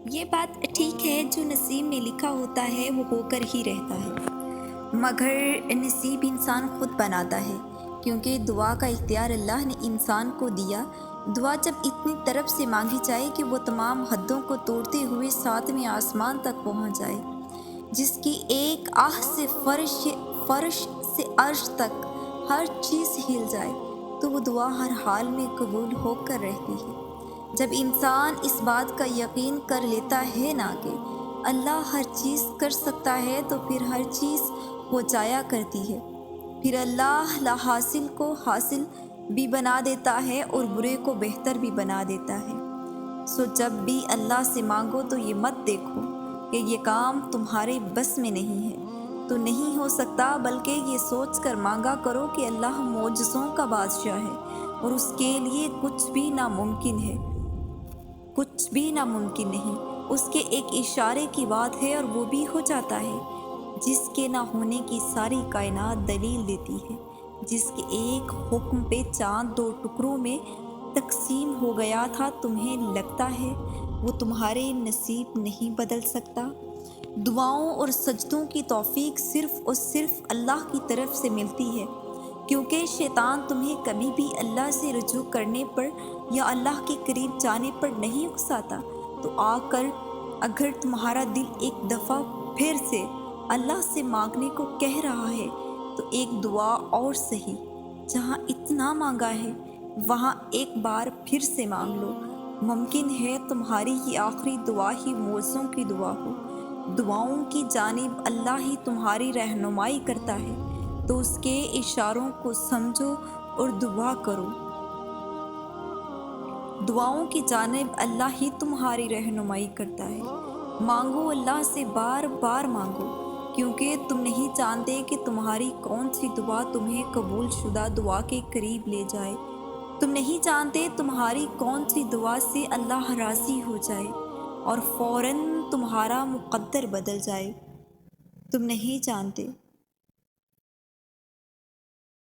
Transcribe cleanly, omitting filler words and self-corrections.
یہ بات ٹھیک ہے، جو نصیب میں لکھا ہوتا ہے وہ ہو کر ہی رہتا ہے، مگر نصیب انسان خود بناتا ہے، کیونکہ دعا کا اختیار اللہ نے انسان کو دیا۔ دعا جب اتنی طرف سے مانگی جائے کہ وہ تمام حدوں کو توڑتے ہوئے ساتویں آسمان تک پہنچ جائے، جس کی ایک آہ سے فرش سے عرش تک ہر چیز ہل جائے، تو وہ دعا ہر حال میں قبول ہو کر رہتی ہے۔ جب انسان اس بات کا یقین کر لیتا ہے نا کہ اللہ ہر چیز کر سکتا ہے، تو پھر ہر چیز ہو جایا کرتی ہے۔ پھر اللہ لا حاصل کو حاصل بھی بنا دیتا ہے اور برے کو بہتر بھی بنا دیتا ہے۔ سو جب بھی اللہ سے مانگو تو یہ مت دیکھو کہ یہ کام تمہارے بس میں نہیں ہے، تو نہیں ہو سکتا، بلکہ یہ سوچ کر مانگا کرو کہ اللہ معجزوں کا بادشاہ ہے اور اس کے لیے کچھ بھی ناممکن ہے، کچھ بھی ناممکن نہیں۔ اس کے ایک اشارے کی بات ہے اور وہ بھی ہو جاتا ہے، جس کے نہ ہونے کی ساری کائنات دلیل دیتی ہے، جس کے ایک حکم پہ چاند 2 ٹکڑوں میں تقسیم ہو گیا تھا۔ تمہیں لگتا ہے وہ تمہارے نصیب نہیں بدل سکتا؟ دعاؤں اور سجدوں کی توفیق صرف اور صرف اللہ کی طرف سے ملتی ہے، کیونکہ شیطان تمہیں کبھی بھی اللہ سے رجوع کرنے پر یا اللہ کے قریب جانے پر نہیں اکساتا۔ تو آ کر اگر تمہارا دل ایک دفعہ پھر سے اللہ سے مانگنے کو کہہ رہا ہے، تو ایک دعا اور سہی، جہاں اتنا مانگا ہے وہاں ایک بار پھر سے مانگ لو۔ ممکن ہے تمہاری یہ آخری دعا ہی معجزوں کی دعا ہو۔ دعاؤں کی جانب اللہ ہی تمہاری رہنمائی کرتا ہے، تو اس کے اشاروں کو سمجھو اور دعا کرو۔ دعاؤں کی جانب اللہ ہی تمہاری رہنمائی کرتا ہے۔ مانگو، اللہ سے بار بار مانگو، کیونکہ تم نہیں جانتے کہ تمہاری کون سی دعا تمہیں قبول شدہ دعا کے قریب لے جائے۔ تم نہیں جانتے تمہاری کون سی دعا سے اللہ راضی ہو جائے اور فوراً تمہارا مقدر بدل جائے۔ تم نہیں جانتے۔